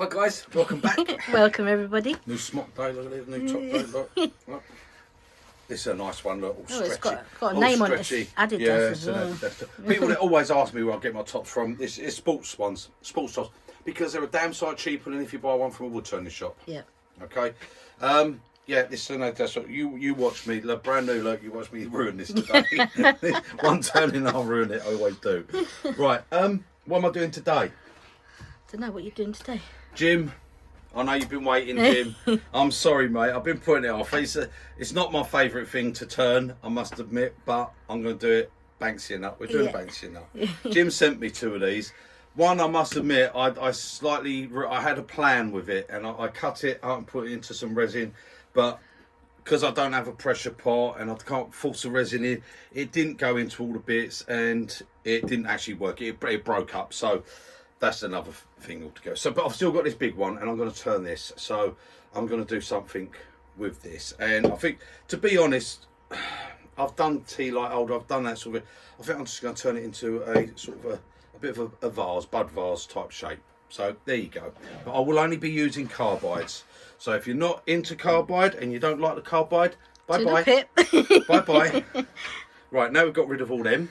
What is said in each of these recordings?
Hi guys, welcome back. Welcome everybody. New smock day, look at it, new top day, look. This is a nice one, look, all stretchy. It's got a name on it, Adidas as well. Adidas. People that always ask me where I get my tops from, it's sports ones, sports tops, because they're a damn sight cheaper than if you buy one from a woodturning shop. Yeah. Okay. Yeah, this is an Adidas. You watch me, look, brand new, look, you watch me ruin this today. One turn and I'll ruin it, I always do. Right, what am I doing today? Don't know what you're doing today. Jim, I know you've been waiting, Jim. I'm sorry, mate. I've been putting it off. It's not my favourite thing to turn, I must admit, but I'm going to do it Banksia nut. We're doing Banksia nut. Jim sent me two of these. One, I must admit, I had a plan with it, and I cut it out and put it into some resin, but because I don't have a pressure pot and I can't force the resin in, it didn't go into all the bits, and it didn't actually work. It broke up, so that's another thing altogether. So, but I've still got this big one, and I'm going to turn this. So I'm going to do something with this. And I think, to be honest, I've done tea light holder, I've done that sort of. I think I'm just going to turn it into a sort of a bit of a vase, bud vase type shape. So there you go. But I will only be using carbides. So if you're not into carbide and you don't like the carbide, bye bye. Bye bye. Right, now we've got rid of all them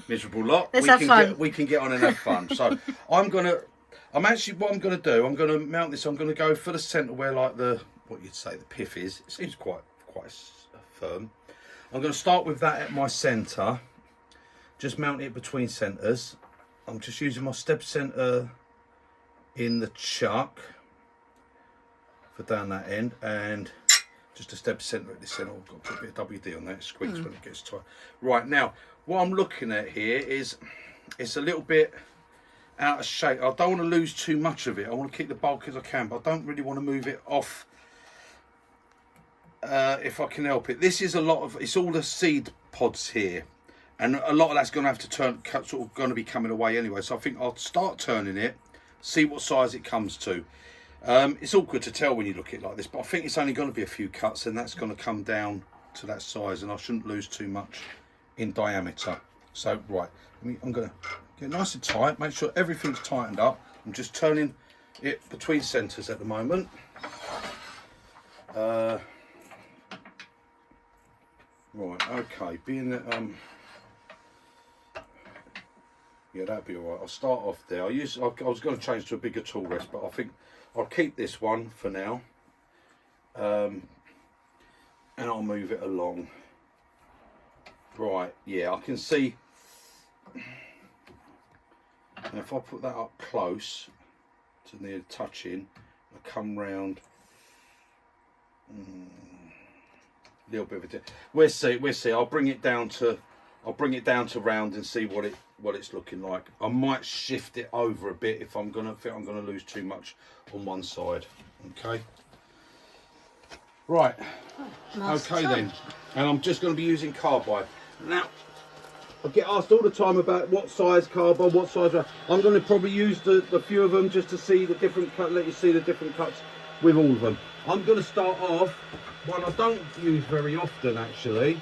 miserable lot. Let's have fun. We can get on and have fun. So what I'm gonna do, I'm gonna mount this. I'm gonna go for the centre where, like, what you'd say the pith is. It seems quite firm. I'm gonna start with that at my centre. Just mount it between centres. I'm just using my step centre in the chuck for down that end, and just a step centre at this end. I've got to put a bit of WD on that. It squeaks when it gets tight. Right, now what I'm looking at here is it's a little bit out of shape. I don't want to lose too much of it. I want to keep the bulk as I can, but I don't really want to move it off if I can help it. This is it's all the seed pods here, and a lot of that's going to have to sort of going to be coming away anyway. So I think I'll start turning it, see what size it comes to. It's awkward to tell when you look at it like this, but I think it's only going to be a few cuts, and that's going to come down to that size, and I shouldn't lose too much in diameter. So right, I'm going to get nice and tight, make sure everything's tightened up. I'm just turning it between centres at the moment. Right, okay, being that yeah, that'd be alright. I'll start off there. I was going to change to a bigger tool rest, but I think I'll keep this one for now, and I'll move it along. Right, yeah, I can see. And if I put that up close to near touching, I come round. A little bit of a. We'll see. I'll bring it down to round and see what it's looking like. I might shift it over a bit if I'm gonna lose too much on one side. Okay. Right. Okay then. And I'm just going to be using carbide. Now, I get asked all the time about what size carbide, what size. I'm going to probably use the few of them just to see the different cut. Let you see the different cuts with all of them. I'm going to start off one I don't use very often actually.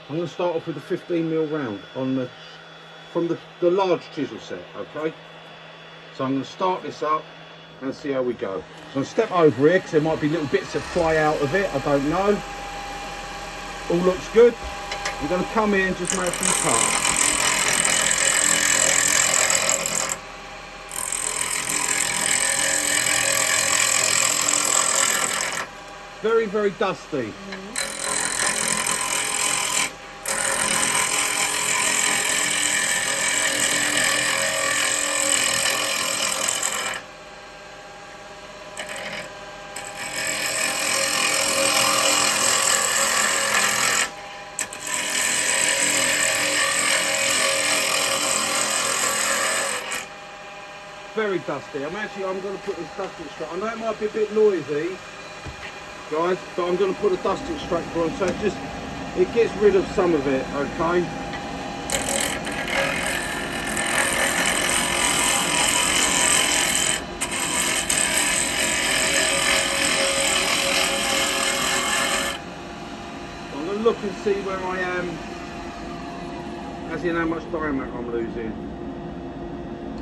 I'm going to start off with a 15mm round from the large chisel set, okay? So I'm going to start this up and see how we go. So I'm going to step over here because there might be little bits that fly out of it, I don't know. All looks good. I'm going to come in and just make a few cuts. Very, very dusty. Very dusty. I'm going to put this dust extractor. I know it might be a bit noisy, guys, but I'm going to put a dust extractor on so it gets rid of some of it, okay? I'm going to look and see where I am, as in how much diameter I'm losing.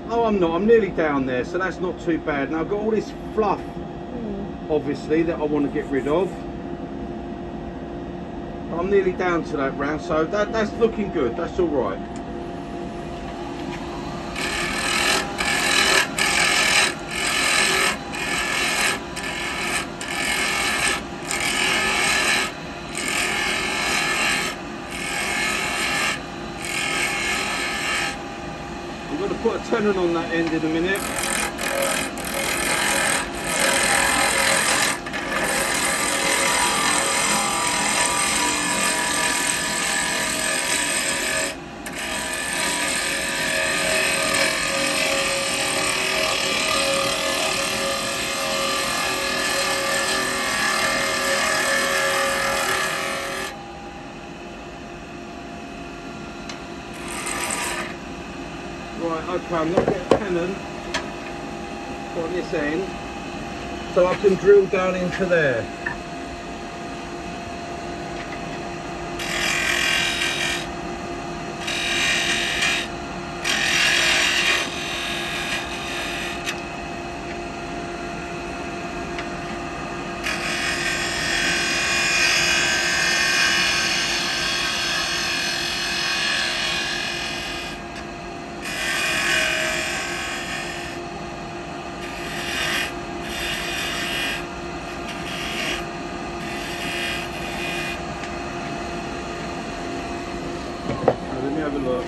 Oh, I'm not. I'm nearly down there, so that's not too bad. Now I've got all this fluff, obviously, that I want to get rid of. I'm nearly down to that round, so that's looking good. That's all right. I'm going to put a tenon on that end in a minute. Right, okay, I'm going to get a tenon on this end so I can drill down into there. Let me have a look.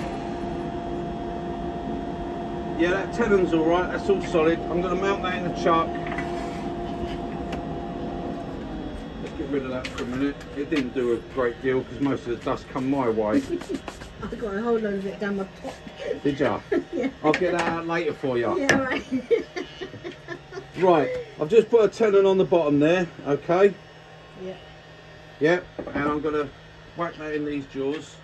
Yeah, that tenon's all right. That's all solid. I'm going to mount that in the chuck. Let's get rid of that for a minute. It didn't do a great deal because most of the dust come my way. I got a whole load of it down my top. Did ya? Yeah. I'll get that out later for you. Yeah, right. Right, I've just put a tenon on the bottom there. Okay. Yeah. Yeah, and I'm going to whack that in these jaws.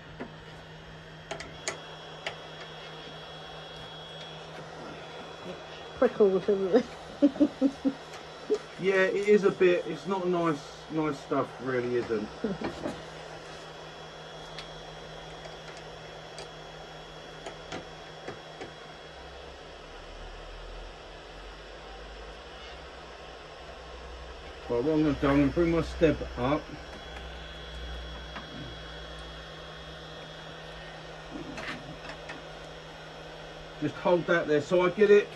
Prickles everywhere. Yeah, it is a bit. It's not nice stuff, really isn't. Well, what I'm going to do, I'm going to bring my step up. Just hold that there, so I get it.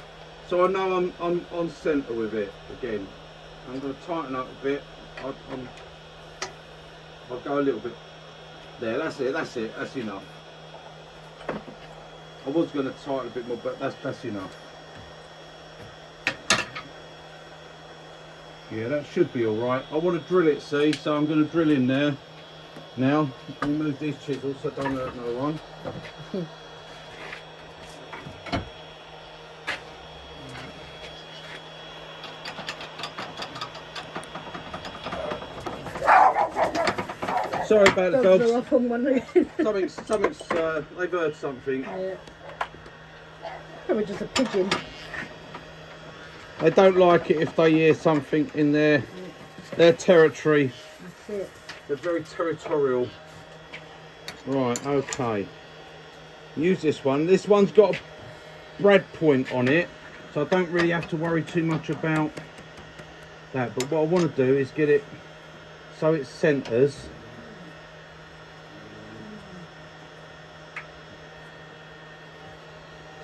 So I know I'm on centre with it again. I'm going to tighten up a bit. I'll go a little bit there. That's it. That's enough. I was going to tighten a bit more, but that's enough. Yeah, that should be all right. I want to drill it, see, so I'm going to drill in there. Now, let me move these chisels so I don't hurt no one. Sorry about the dogs. Are off on one roof. Something's they've heard something. Yeah. Probably just a pigeon. They don't like it if they hear something in their territory. That's it. They're very territorial. Right, okay. Use this one. This one's got a brad point on it, so I don't really have to worry too much about that. But what I want to do is get it so it centres.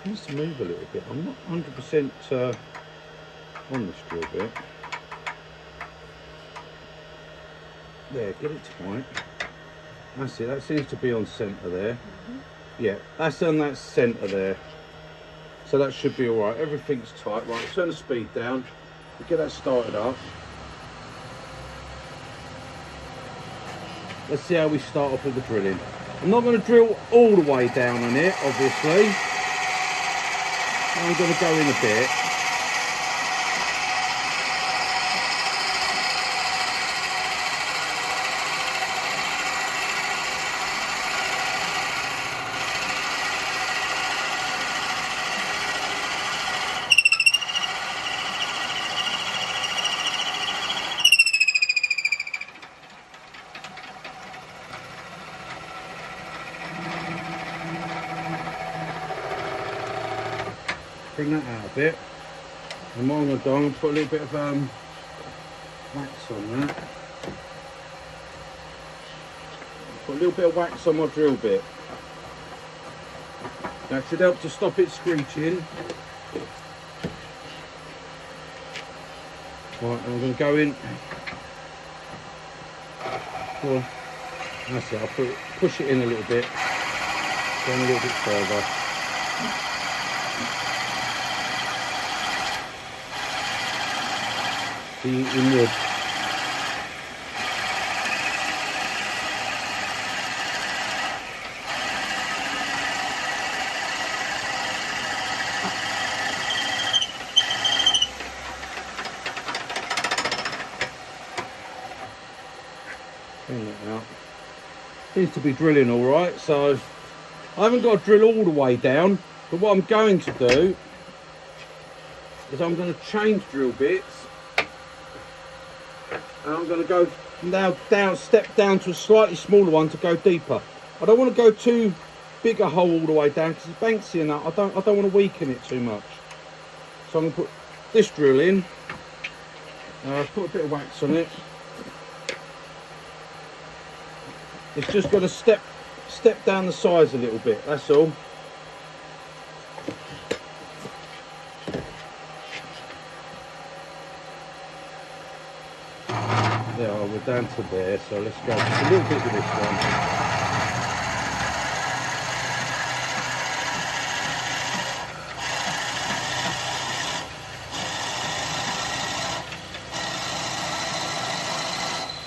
It needs to move a little bit. I'm not 100% on this drill bit. There, get it tight. That's it, that seems to be on centre there. Yeah, that's on that centre there. So that should be alright, everything's tight. Right, turn the speed down, get that started up. Let's see how we start off with the drilling. I'm not going to drill all the way down on it, obviously. I'm going to go in a bit. bring that out a bit. And what I'm going to do, I'm going to put a little bit of wax on that. Put a little bit of wax on my drill bit. That should help to stop it screeching. Right, I'm going to go in. Well, that's it. I'll push it in a little bit. Going a little bit further. In wood. Bring that out. Seems to be drilling all right, so I haven't got to drill all the way down, but what I'm going to do is I'm going to change drill bits. And I'm going to go now step down to a slightly smaller one to go deeper. I don't want to go too big a hole all the way down because it's Banksia and that. I don't want to weaken it too much. So I'm going to put this drill in. Put a bit of wax on it. It's just got to step down the size a little bit. That's all. Yeah, we're down to there, so let's go just a little bit with this one.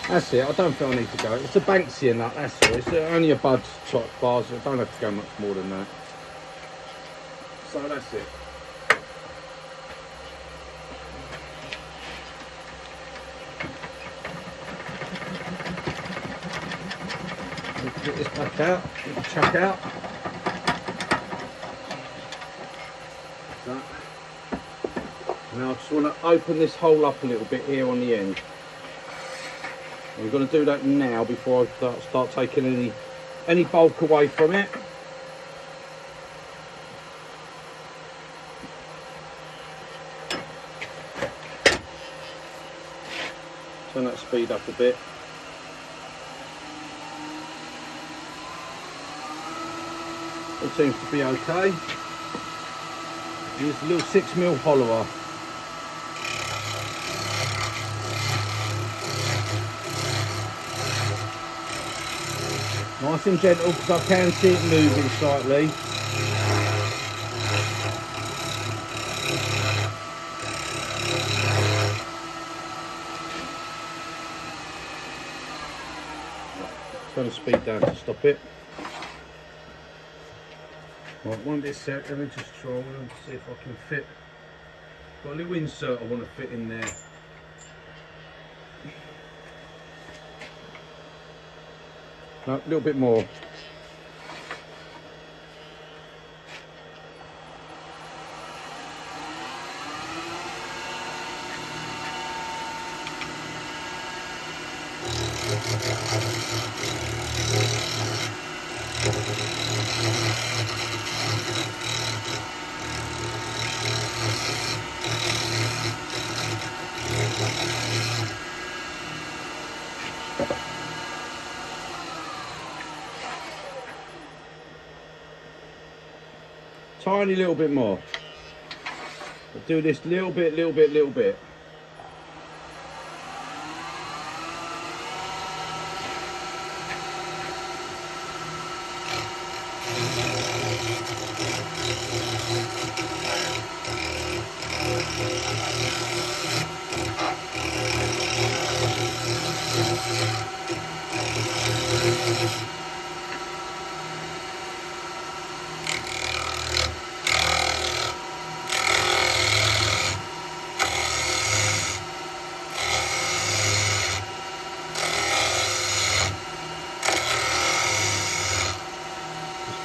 That's it, I don't think I need to go. It's a Banksia nut, that's all. It's only a bud top bar, so I don't have to go much more than that. So that's it. Get this back out, get the chuck out. Like that. Now I just want to open this hole up a little bit here on the end. And we're going to do that now before I start taking any bulk away from it. Turn that speed up a bit. All seems to be okay. Use a little 6mm hollower. Nice and gentle because I can see it moving slightly. Turn the speed down to stop it. Right, one bit set, let me just try and see if I can fit. Got a little insert I want to fit in there. No, a little bit more. Tiny little bit more. I'll do this little bit.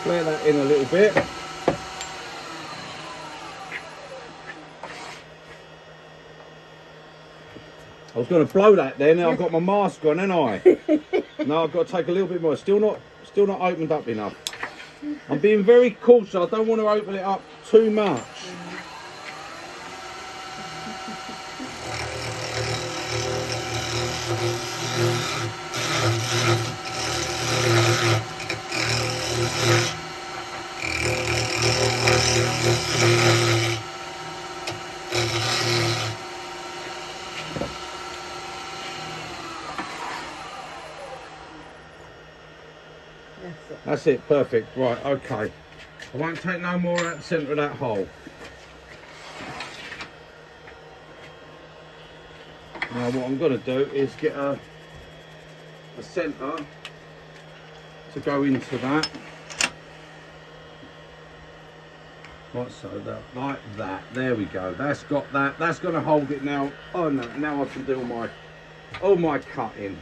Flare that in a little bit. I was going to blow that then, I've got my mask on, ain't I? No, I've got to take a little bit more. Still not opened up enough. I'm being very cautious. I don't want to open it up too much. That's it, perfect. Right, okay. I won't take no more out the centre of that hole. Now what I'm going to do is get a centre to go into that. Right, so that, like that. There we go. That's got that. That's going to hold it now. Oh no, now I can do all my cutting.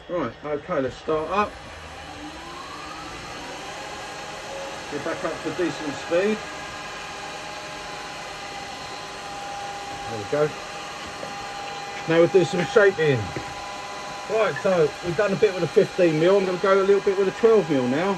Right, okay, let's start up. Get back up to decent speed. There we go. Now we'll do some shaping. Right, so we've done a bit with a 15mm. I'm going to go a little bit with a 12mm now.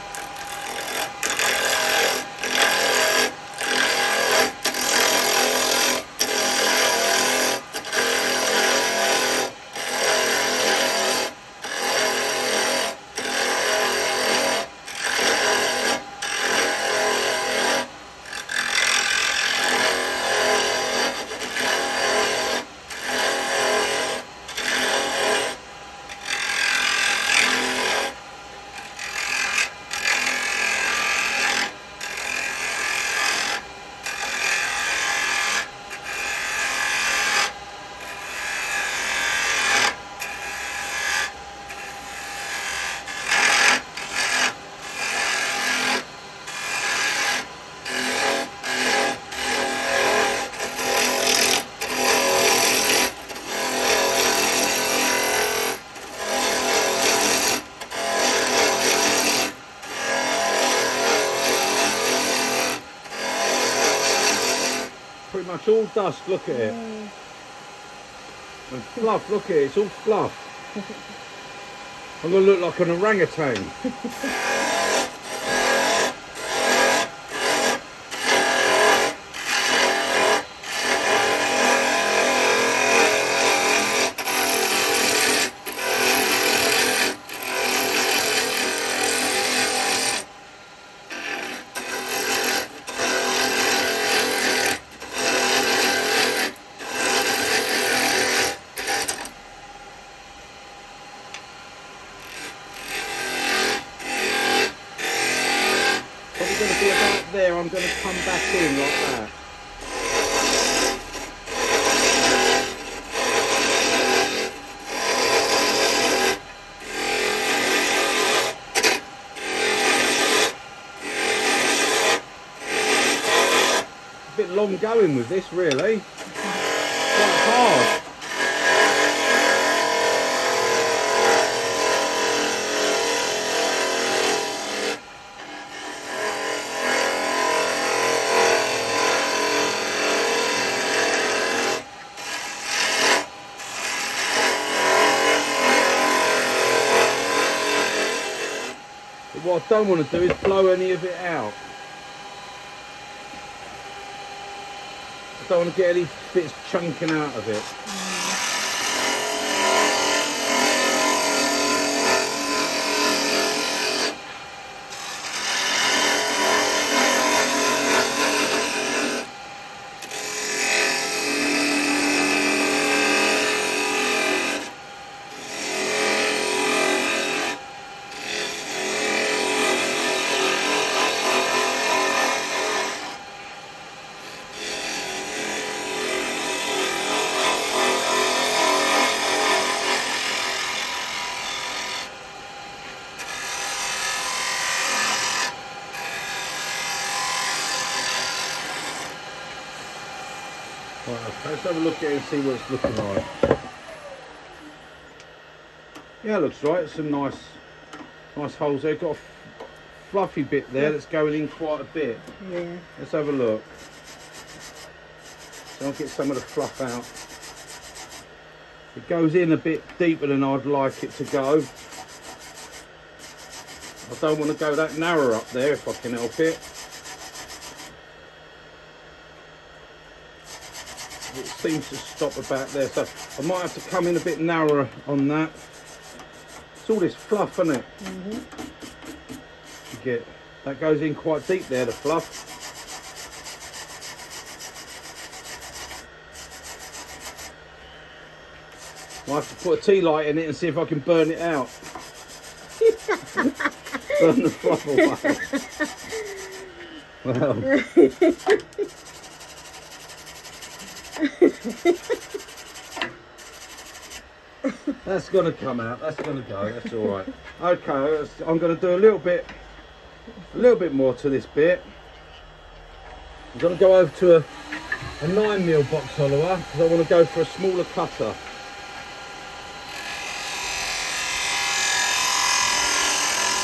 Pretty much all dust, look at it. And fluff, look at it, it's all fluff. I'm going to look like an orangutan. Going to be about there, I'm going to come back in like that. A bit long going with this really, quite hard. What I don't want to do is blow any of it out. I don't want to get any bits chunking out of it. Right, okay, let's have a look at it and see what it's looking like. Yeah, it looks right. It's some nice holes there. Got a fluffy bit there that's going in quite a bit. Yeah. Let's have a look. So I'll get some of the fluff out. It goes in a bit deeper than I'd like it to go. I don't want to go that narrow up there if I can help it. it seems to stop about there, so I might have to come in a bit narrower on that. It's all this fluff, isn't it? You get that goes in quite deep there, the fluff. I have to put a tea light in it and see if I can burn it out. Burn the fluff away. Well. That's going to come out. That's going to go. That's all right. Okay, I'm going to do a little bit more to this bit. I'm going to go over to a 9mm box hollower because I want to go for a smaller cutter.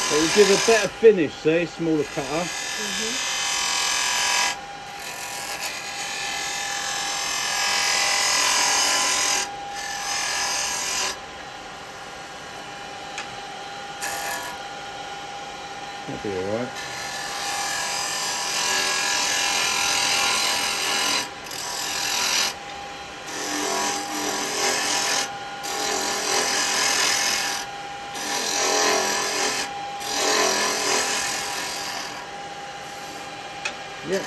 It will give a better finish, see, smaller cutter. That'll be alright. Yeah.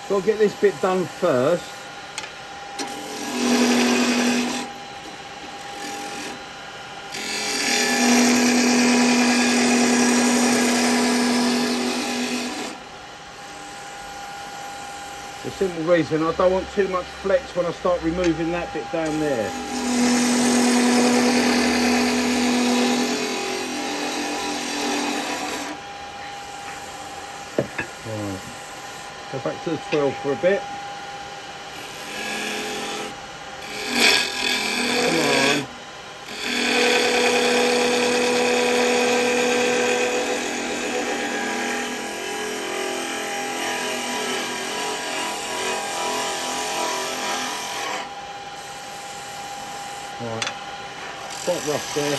So I'll get this bit done first. The simple reason I don't want too much flex when I start removing that bit down there. Right. Go back to the 12 for a bit. Come on. Right, quite rough there.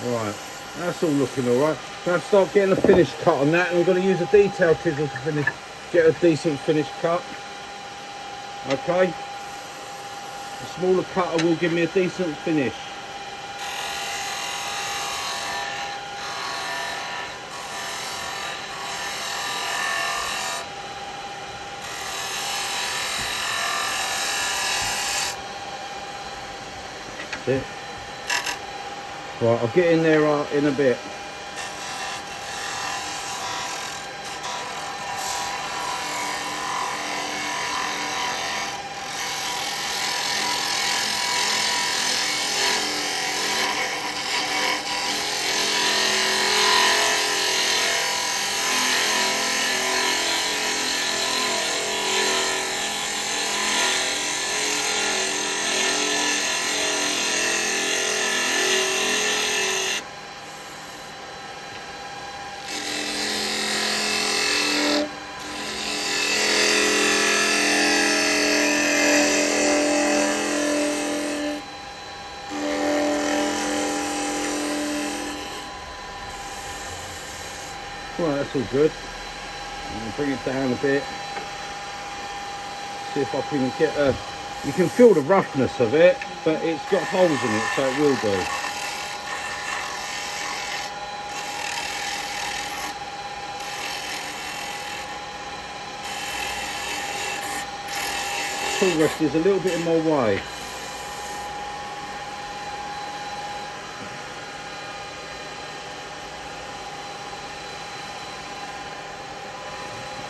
Right, that's all looking alright. Now start getting a finish cut on that, and we're going to use a detail chisel to get a decent finish cut. Okay, a smaller cutter will give me a decent finish. It. Right, I'll get in there in a bit. Right, that's all good. I'm going to bring it down a bit. See if I can get a... You can feel the roughness of it, but it's got holes in it, so it will do. Tool rest is a little bit in my way.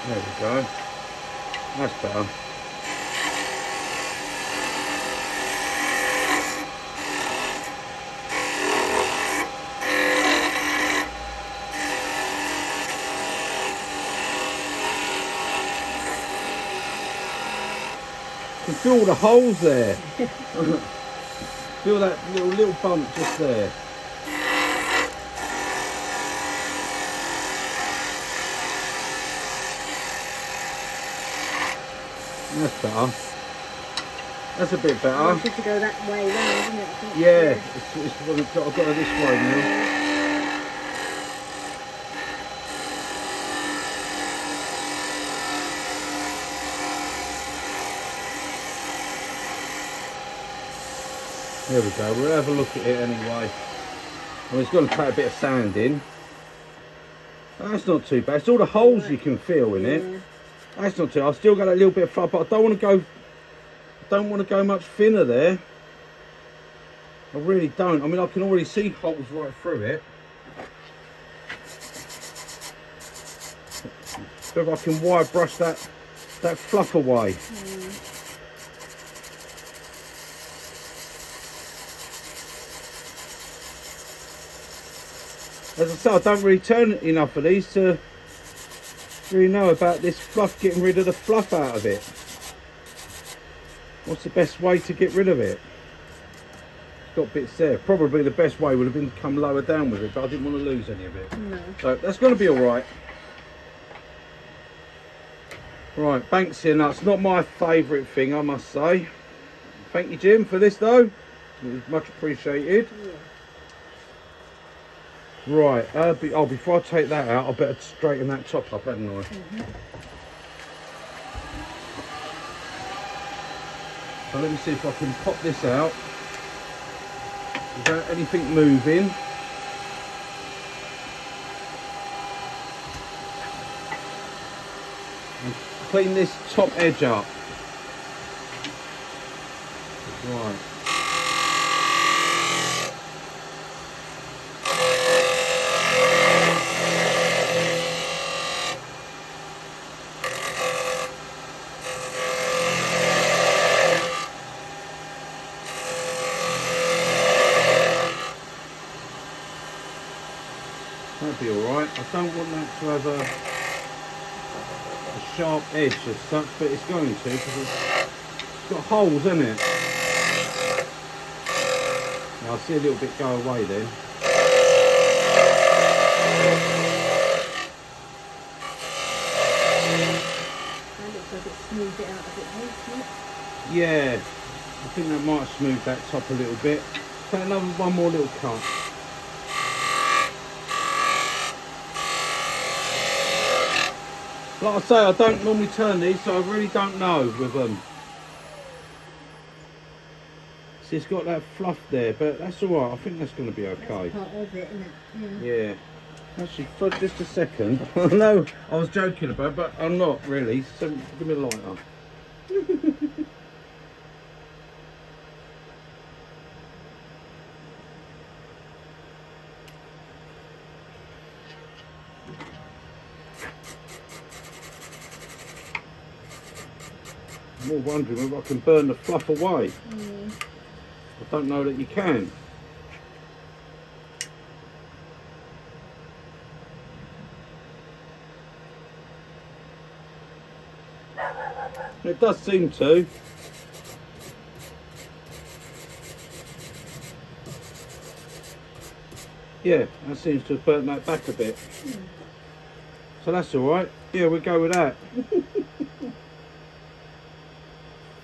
There we go. That's better. can feel all the holes there. Feel that little bump just there. That's better. That's a bit better. I want it to go that way round, isn't it? I think. Yeah, I've got it this way now. There we go, we'll have a look at it anyway. Well, it's going to take a bit of sanding. That's not too bad. It's all the holes you can feel in it. That's not too. I've still got a little bit of fluff, but I don't want to go much thinner there. I really don't. I mean, I can already see holes right through it. So if I can wire brush that fluff away. As I say, I don't really turn enough of these to really know about this fluff, getting rid of the fluff out of it. What's the best way to get rid of it? It's got bits there. Probably the best way would have been to come lower down with it, but I didn't want to lose any of it. No. So that's going to be alright. Right, Banksia nuts, not my favourite thing, I must say. Thank you, Jim, for this though. It was much appreciated. Yeah. Right, before I take that out, I better straighten that top up, hadn't I? So let me see if I can pop this out without anything moving. And clean this top edge up. Right. That'll be alright. I don't want that to have a sharp edge as such, but it's going to because it's got holes in it. Now I'll see a little bit go away then. That looks like it smoothed it out a bit more, doesn't it? Yeah, I think that might smooth that top a little bit. Take one more little cut. Like I say, I don't normally turn these, so I really don't know with them. See, it's got that fluff there, but that's alright. I think that's going to be okay. That's part of it, isn't it? Yeah. Actually, for just a second, I know I was joking about it, but I'm not really. So give me a lighter. I'm more wondering whether I can burn the fluff away. I don't know that you can. It does seem to. Yeah, that seems to have burnt that back a bit. So that's alright. Yeah, we'll go with that.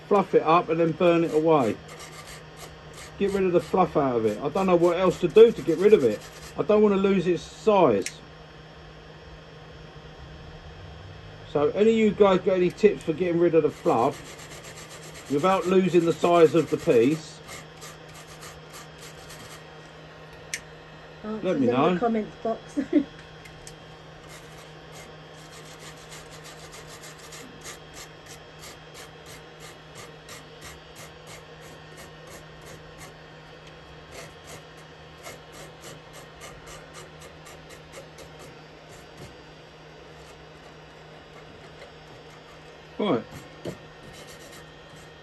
Fluff it up and then burn it away. Get rid of the fluff out of it. I don't know what else to do to get rid of it. I don't want to lose its size. So any of you guys got any tips for getting rid of the fluff without losing the size of the piece? Let me know. In the comments box. Right.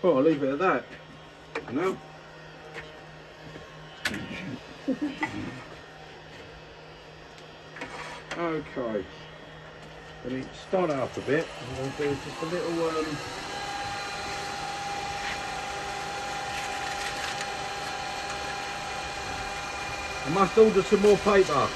Well, I'll leave it at that. No. Okay. Let me start out a bit. I'm going to do just a little I must order some more paper.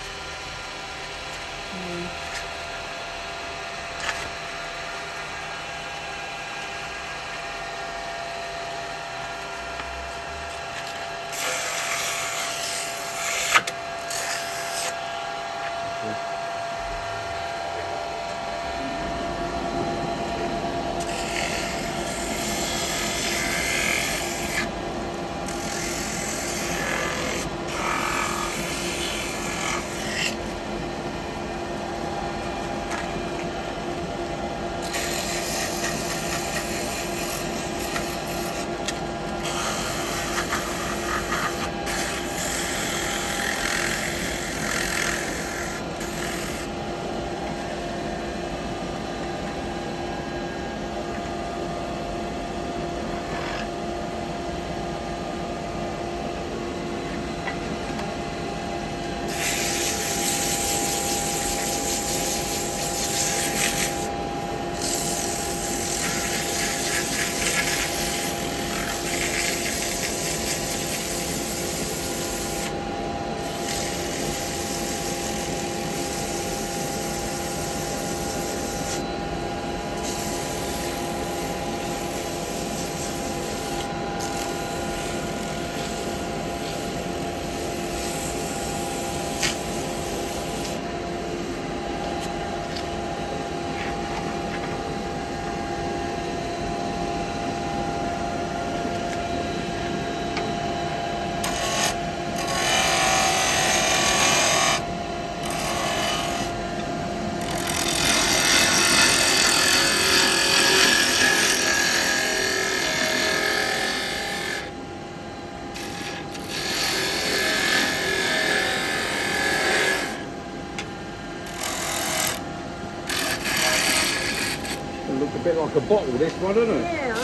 Looks a bit like a bottle, this one, doesn't it? Yeah, I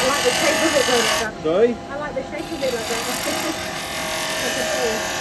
like the shape of it though, like that. Sorry? I like the shape of it like that. Like a ball.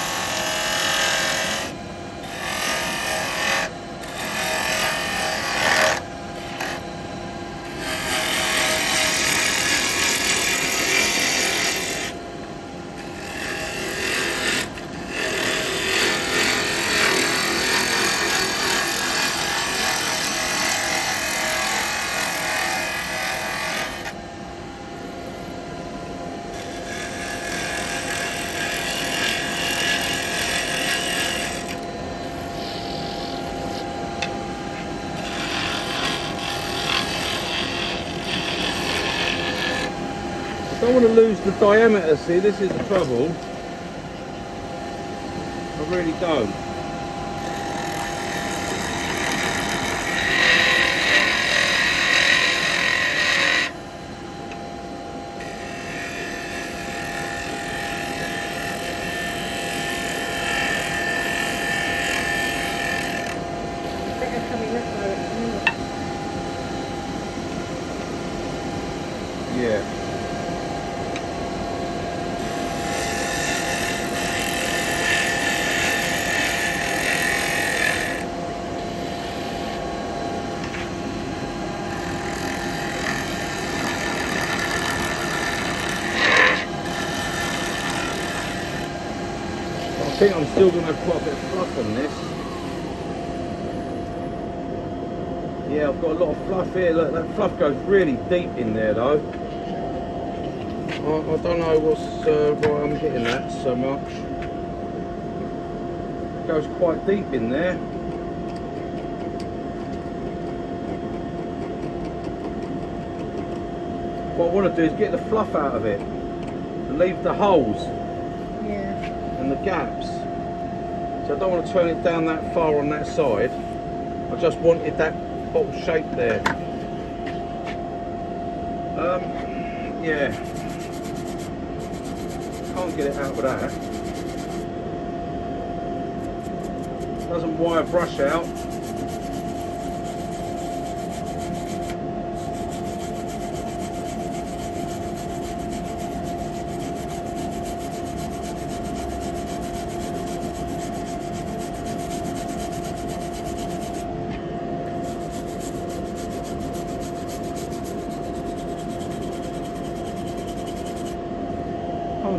I don't want to lose the diameter, see, this is the trouble. I really don't. Better coming that direction, isn't it? Yeah. I think I'm still going to have quite a bit of fluff on this. Yeah, I've got a lot of fluff here. Look, that fluff goes really deep in there though. I don't know why I'm hitting that so much. It goes quite deep in there. What I want to do is get the fluff out of it and leave the holes. Yeah. And the gaps. So I don't want to turn it down that far on that side. I just wanted that bottle shape there. Yeah. Can't get it out with that. Doesn't wire brush out.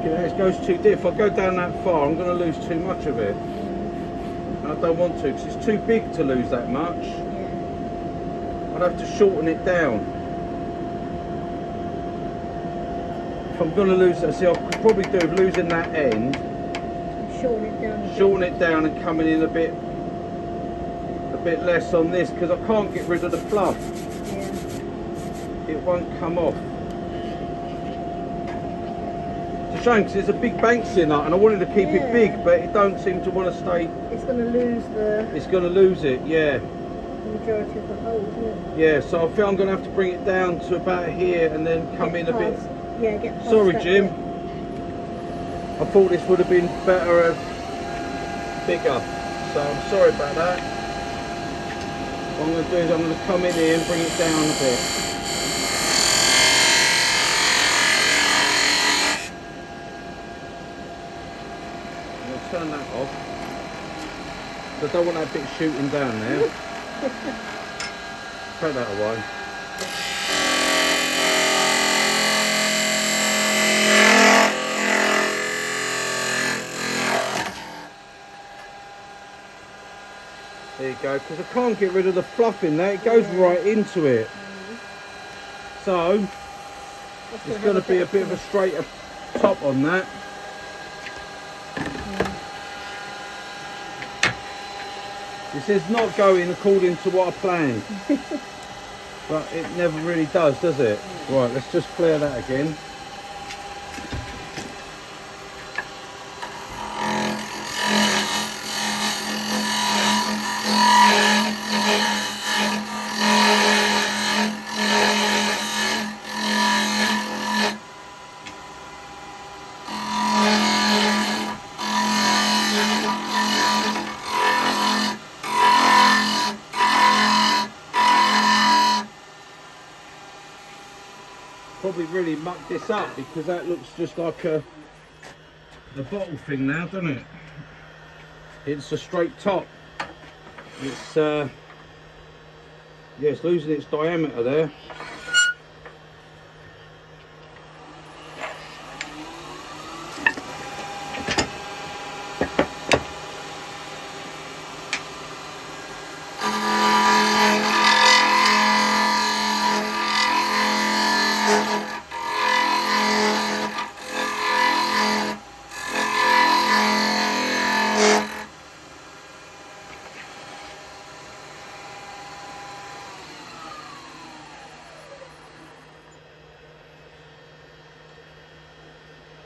looking at it, it goes too deep. If I go down that far, I'm going to lose too much of it. And I don't want to, because it's too big to lose that much. Yeah. I'd have to shorten it down. If I'm going to lose that, see, I could probably do with losing that end. Shorten it down a bit. Shorten it down and coming in a bit less on this, because I can't get rid of the fluff. Yeah. It won't come off. It's a shame, because it's a big Banksia nut and I wanted to keep it big, but it don't seem to want to stay. It's going to lose the... It's going to lose it, yeah. The majority of the hole, isn't it? Yeah, so I feel I'm going to have to bring it down to about here and then come in a bit. Yeah, get past Sorry, that Jim. bit. I thought this would have been better, bigger. So I'm sorry about that. What I'm going to do is I'm going to come in here and bring it down a bit. I'm going to turn that off. I don't want that bit shooting down there. Take that away. There you go, because I can't get rid of the fluff in there, it goes right into it. So, it's going to be a bit of a straighter top on that. This is not going according to what I planned. But it never really does it? Right, let's just clear that again. Probably really mucked this up because that looks just like the bottle thing now, doesn't it? It's a straight top. It's yeah, it's losing its diameter there.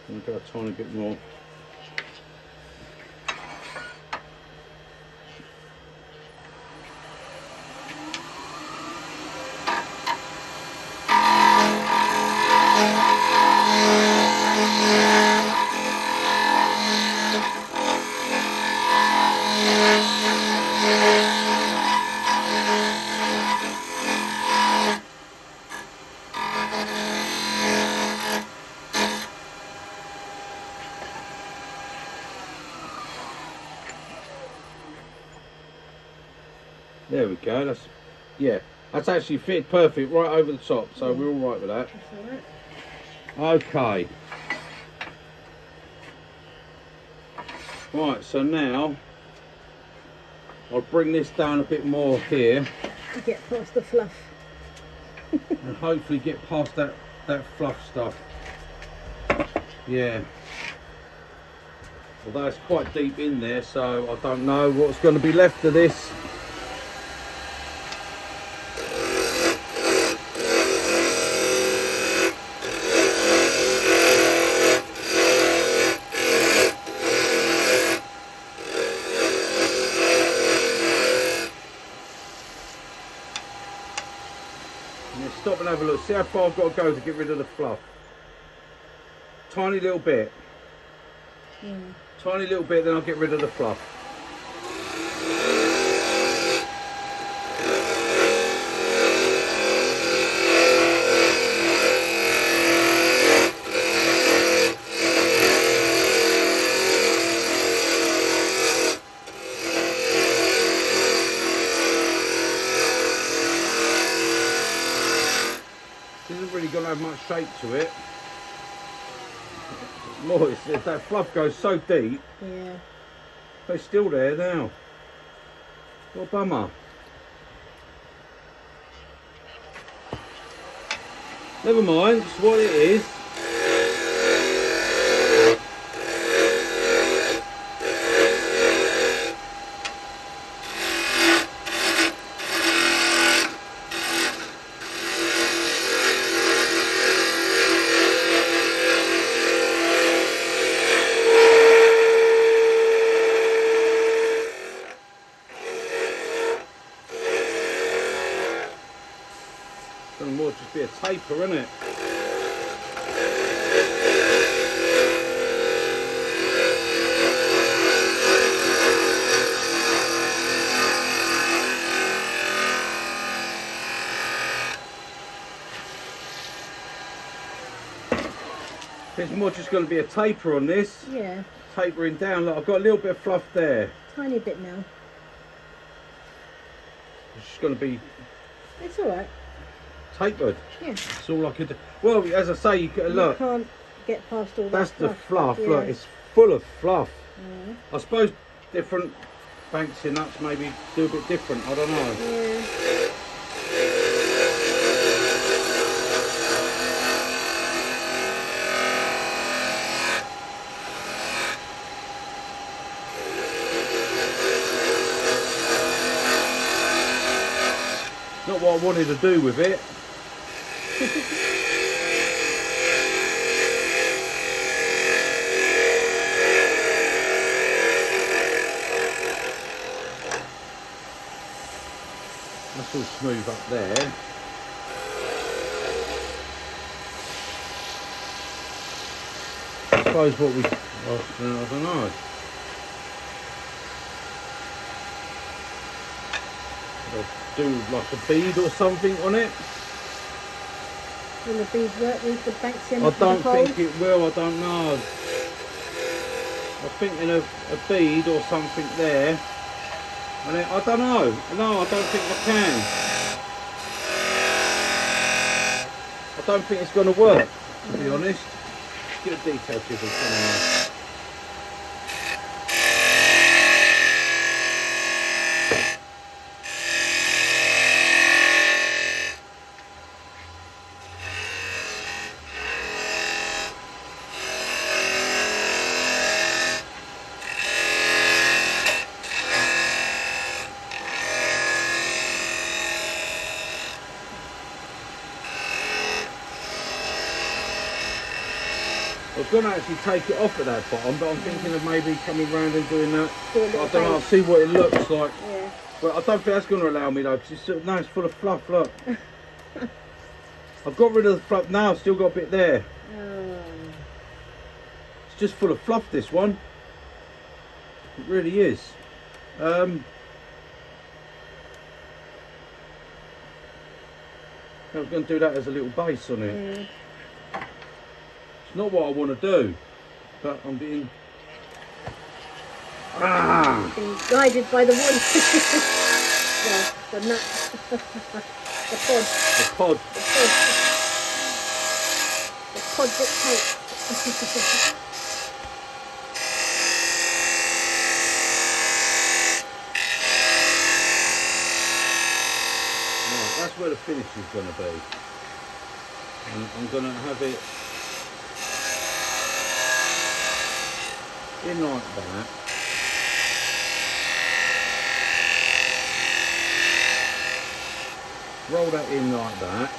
I've got a tiny bit more. There we go, that's, yeah, that's actually fit perfect right over the top, so we're all right with that. Okay. Right, so now I'll bring this down a bit more here. Get past the fluff. And hopefully get past that fluff stuff. Yeah. Although it's quite deep in there, so I don't know what's going to be left of this. Stop and have a look. See how far I've got to go to get rid of the fluff. Tiny little bit. Tiny little bit, then I'll get rid of the fluff. Isn't really going to have much shape to it. More, that fluff goes so deep, Yeah. but it's still there now. What a bummer. Never mind, it's what it is. Gonna more just be a taper, isn't it? There's more just going to be a taper on this. Yeah. Tapering down. Look, I've got a little bit of fluff there. Tiny bit now. It's just going to be It's alright. tapered. Yeah. That's all I could do. Well, as I say, you can look. You can't get past all that. That's the fluff. Yeah. Look, it's full of fluff. Yeah. I suppose different Banksia nuts maybe do a bit different. I don't know. Yeah. Not what I wanted to do with it. That's all smooth up there. I suppose what we... I don't know. I'll do like a bead or something on it. Will the beads work with the Banksia? I don't think it will, I don't know. I'm thinking of a bead or something there. And then, I don't know. No, I don't think I can. I don't think it's going to work, to be honest. Get a detail chisel somewhere. I was going to actually take it off at that bottom, but I'm thinking of maybe coming round and doing that. I don't know, I'll see what it looks like. Yeah. But I don't think that's going to allow me though, because it's sort of, no, it's full of fluff, look. I've got rid of the fluff now, I've still got a bit there. Oh. It's just full of fluff, this one. It really is. I was going to do that as a little base on it. Mm. It's not what I want to do, but I'm being... Ah! Being guided by the wood. Well, the nut. The pod. The pod. The pod. The pod dictates. Right, that's where the finish is going to be. And I'm going to have it in like that. Roll that in like that.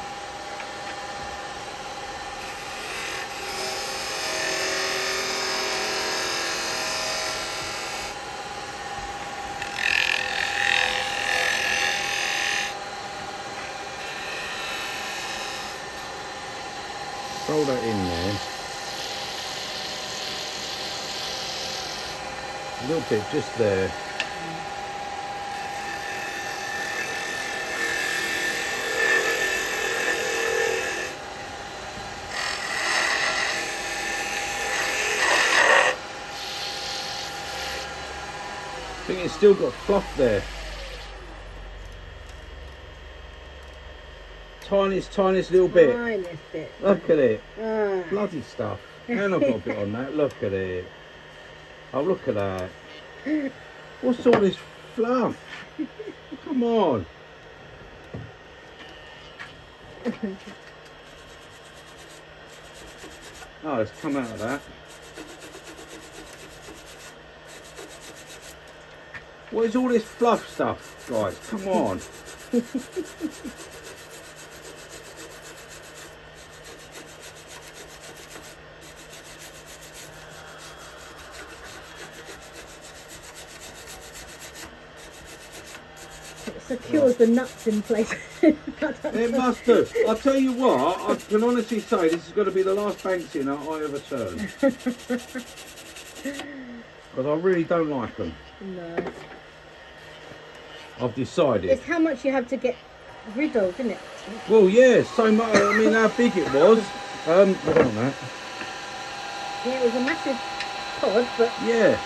Roll that in there. A little bit just there. I think it's still got fluff there. Tiniest little bit. Tiniest bit. Look at it. Ah. Bloody stuff. And I've got a bit on that. Look at it. Oh, look at that. What's all this fluff? Come on. Oh, it's come out of that. What is all this fluff stuff, guys? Come on. It secures the nuts in place. It must do. I'll tell you what, I can honestly say this is going to be the last Banksia nut I ever turn. Because I really don't like them. No. I've decided. It's how much you have to get rid of, isn't it? Well, yeah, so much. I mean, how big it was. Hold on that. Yeah, it was a massive pod, but Yeah.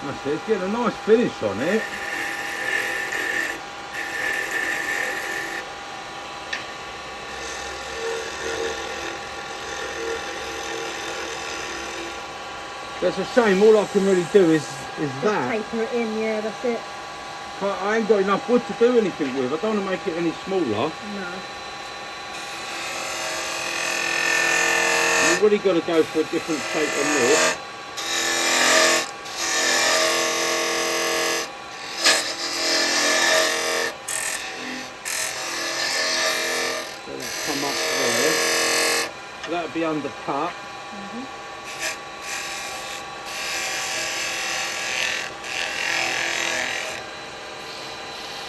That's it. It's getting a nice finish on it. That's a shame. All I can really do is just that. taper it in. Yeah, that's it. But I ain't got enough wood to do anything with. I don't want to make it any smaller. No. You've really got to go for a different shape on this. So that'll come up there. So that'll be undercut.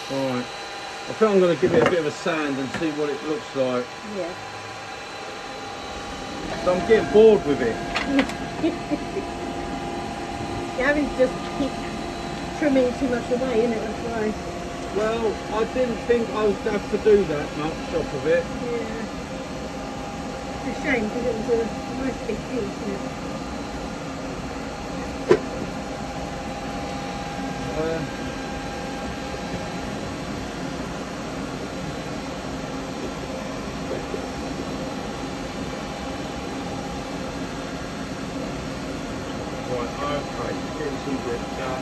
Alright. I think I'm going to give it a bit of a sand and see what it looks like. Yeah. So I'm getting bored with it. You're having to just keep trimming too much away, isn't it? That's why. Well, I didn't think I would have to do that much off of it. Yeah. It's a shame because it was a nice big piece, isn't it? Right, okay, getting some grips out.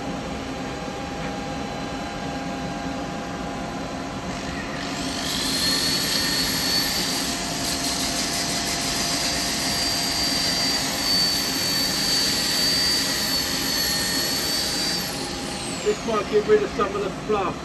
This might get rid of some of the fluff.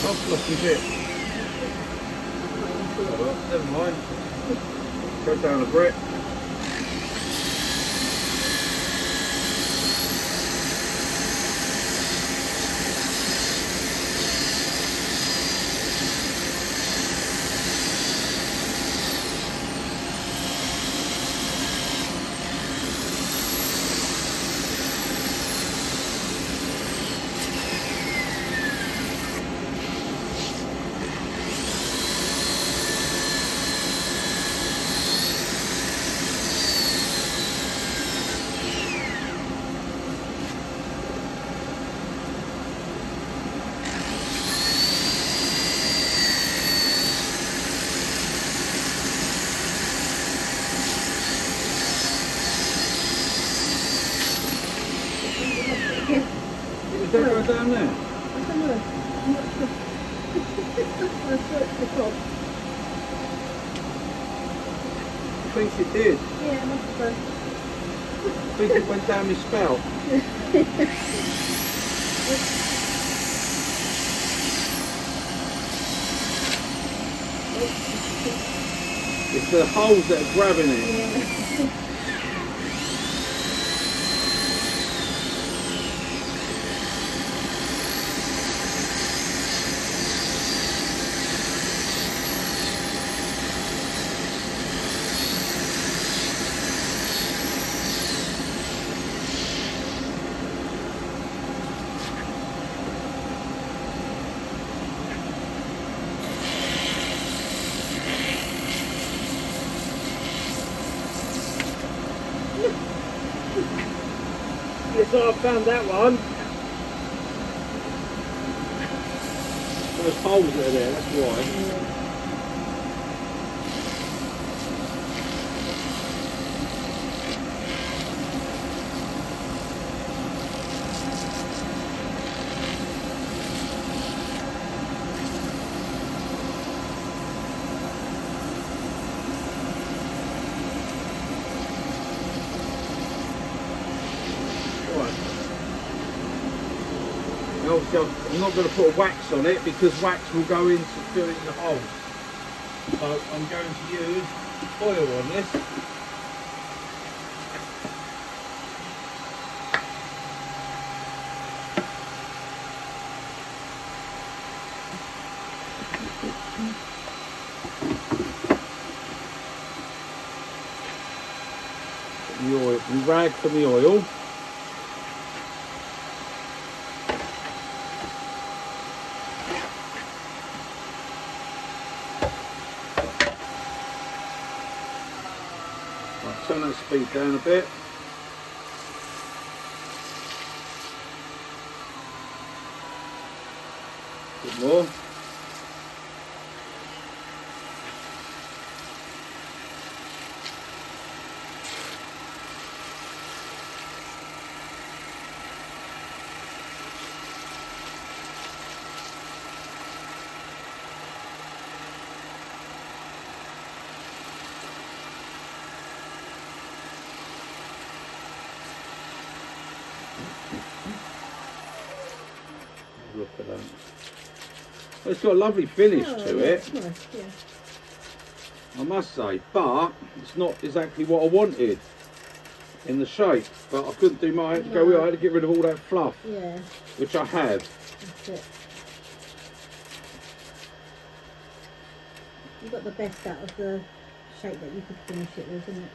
I've lost my bit. Oh well, never mind. Go down a brick. I think it did. Yeah, it must have done. I think it went down my spout. It's the holes that are grabbing it. Yeah. Yes, I found that one. Those holes that are there, that's why. Obviously, I'm not going to put a wax on it because wax will go into filling the holes. So I'm going to use oil on this. The oil, the rag from the oil. Turn that speed down a bit. A bit more. Look at that. Well, it's got a lovely finish to yeah, it, nice, yeah. I must say, but it's not exactly what I wanted in the shape. But I couldn't do my, I had to go, I had to get rid of all that fluff, Yeah, which I have. that's it. You got the best out of the shape that you could finish it with, isn't it?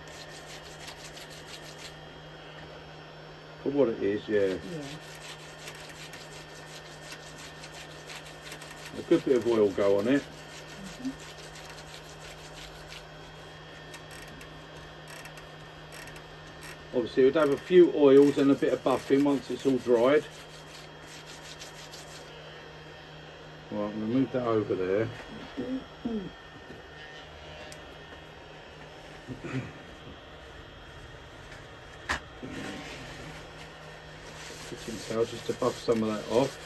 For what it is, yeah. Yeah. A good bit of oil go on it. Obviously, it would have a few oils and a bit of buffing once it's all dried. Well, I'm going to move that over there. Kitchen towel just to buff some of that off.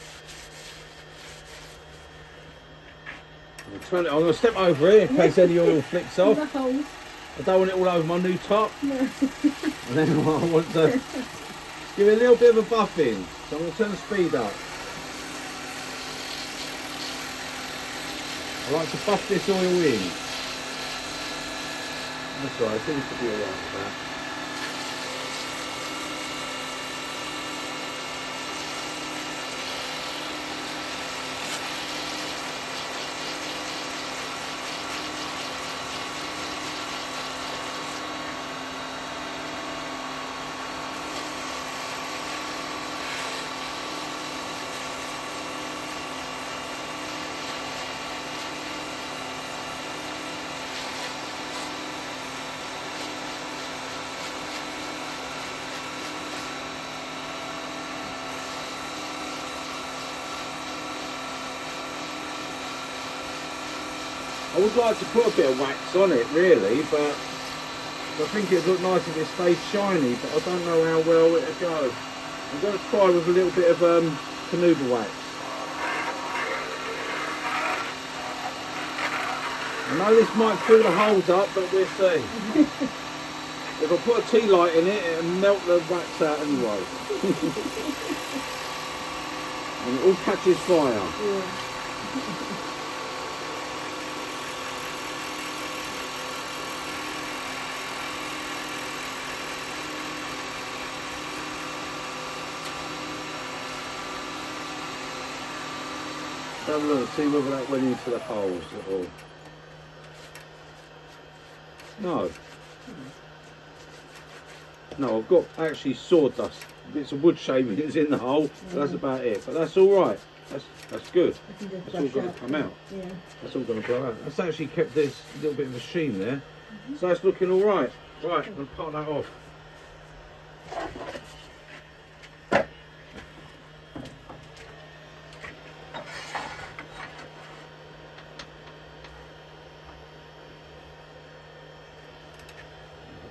I'm going to step over it in case any oil flicks off. The holes. I don't want it all over my new top. No. And then I want to give it a little bit of a buffing. So I'm going to turn the speed up. I like to buff this oil in. That's right, it seems to be alright with that. I would like to put a bit of wax on it really, but I think it'd look nice if it stayed shiny, but I don't know how well it'll go. I'm going to try with a little bit of canoodle wax. I know this might fill the holes up, but we'll see. If I put a tea light in it, it'll melt the wax out anyway. And it all catches fire. Yeah. Have a look, see whether that went into the holes at all. No. No, I've got actually sawdust. Bits of wood shavings in the hole, but that's about it. But that's all right. That's good. That's all going to come out. Yeah. That's all going to blow out. That's actually kept this little bit of a sheen there. So that's looking all right. Right, I'm going to part that off.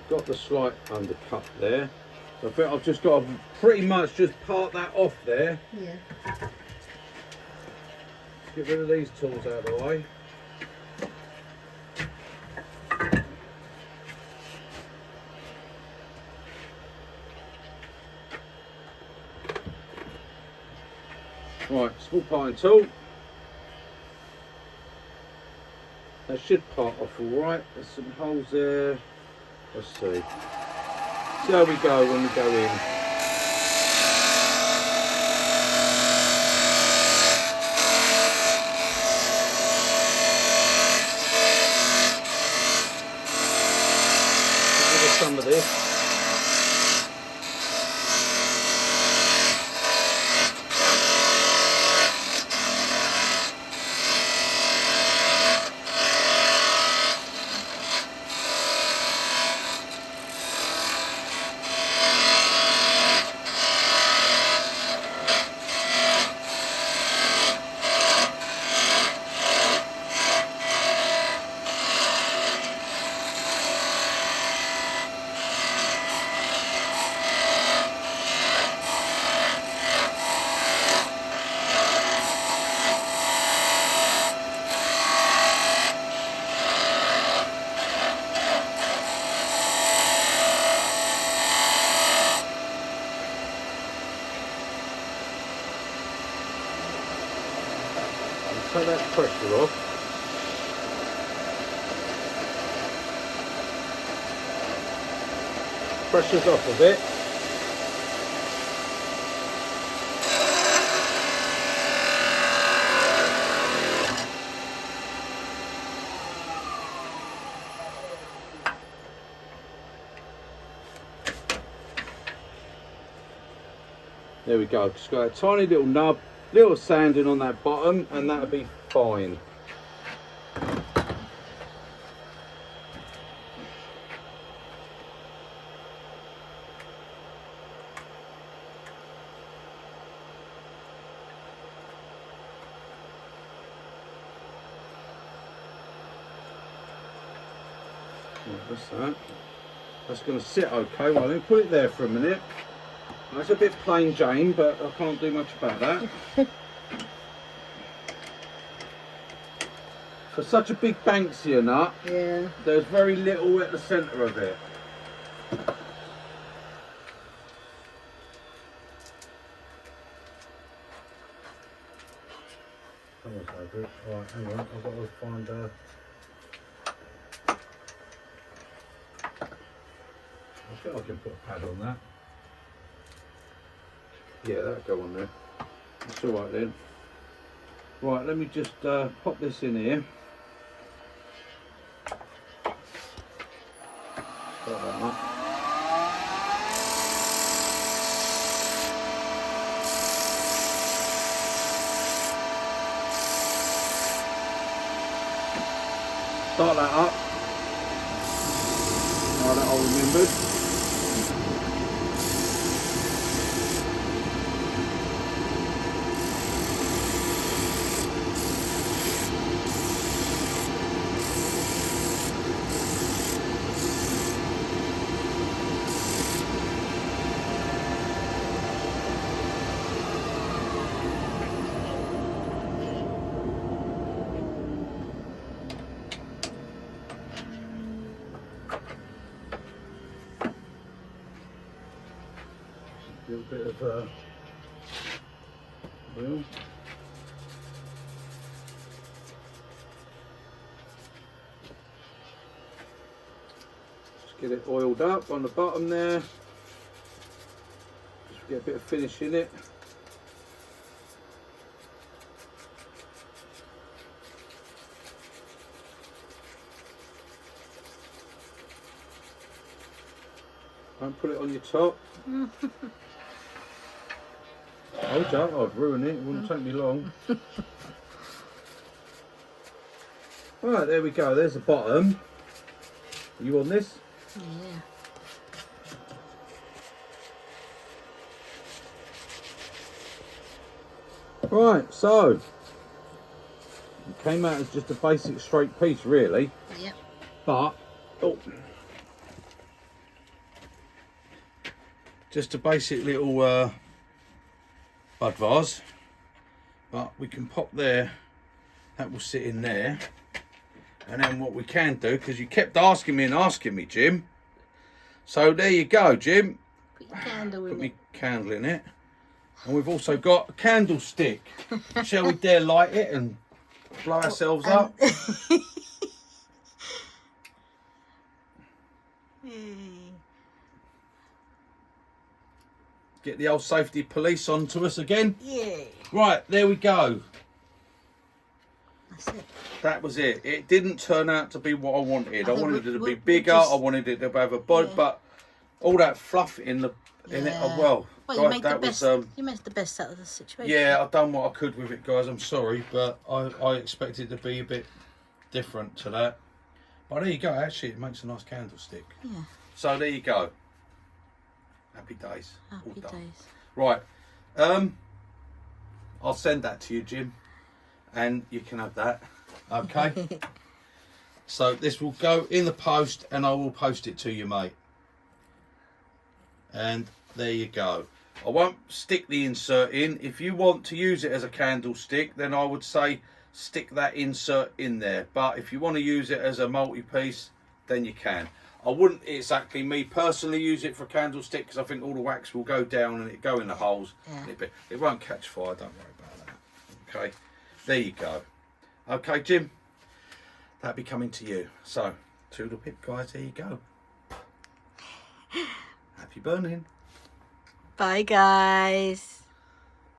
Got the slight undercut there, so I think I've just got to pretty much just part that off there. Yeah. Get rid of these tools out of the way. Right, small parting tool. That should part off all right. There's some holes there. Let's see. See how we go when we go in. Give us some of this. Take that pressure off. Pressure's off a bit. There we go. Just got a tiny little nub. Little sanding on that bottom and that'll be fine. What's that? That's going to sit okay. Well, let me put it there for a minute. That's a bit plain Jane, but I can't do much about that. For such a big Banksia nut, Yeah. there's very little at the centre of it. Right, hang on, I've got to find I think I can put a pad on that. Yeah, that'll go on there. That's all right then. Right, let me just pop this in here. Start that up. Start that up. Now that I remembered. little bit of oil. Just get it oiled up on the bottom there. Just get a bit of finish in it. Don't put it on your top. Hold up, I've ruined it. It wouldn't take me long. Right, there we go. There's the bottom. Are you on this? Yeah. Right, so it came out as just a basic straight piece, really. Yep. But just a basic little bud vase. But we can pop there. That will sit in there. And then what we can do, because you kept asking me, Jim. So there you go, Jim. Put your candle Put in my it. candle in it. And we've also got a candlestick. Shall we dare light it and blow ourselves up? Get the old safety police onto us again. Yeah. Right, there we go. That's it. That was it. It didn't turn out to be what I wanted. I wanted it to be we bigger. just- I wanted it to have a bud, Yeah. but all that fluff in it as well. Well, Guys, you made the that best. was You made the best out of the situation. yeah. I've done what I could with it, guys. I'm sorry, but I expected it to be a bit different to that. But there you go. Actually, it makes a nice candlestick. Yeah. So there you go. Happy days. All Happy done. days. Right. I'll send that to you, Jim, and you can have that. Okay. So this will go in the post, and I will post it to you, mate. And there you go. I won't stick the insert in. If you want to use it as a candlestick, then I would say stick that insert in there. But if you want to use it as a multi-piece, then you can. I wouldn't exactly, me personally, use it for a candlestick because I think all the wax will go down and it go in the holes. Yeah. It won't catch fire, don't worry about that. Okay, there you go. Okay, Jim, that'll be coming to you. So, toodle pip, guys, there you go. Happy burning. Bye, guys.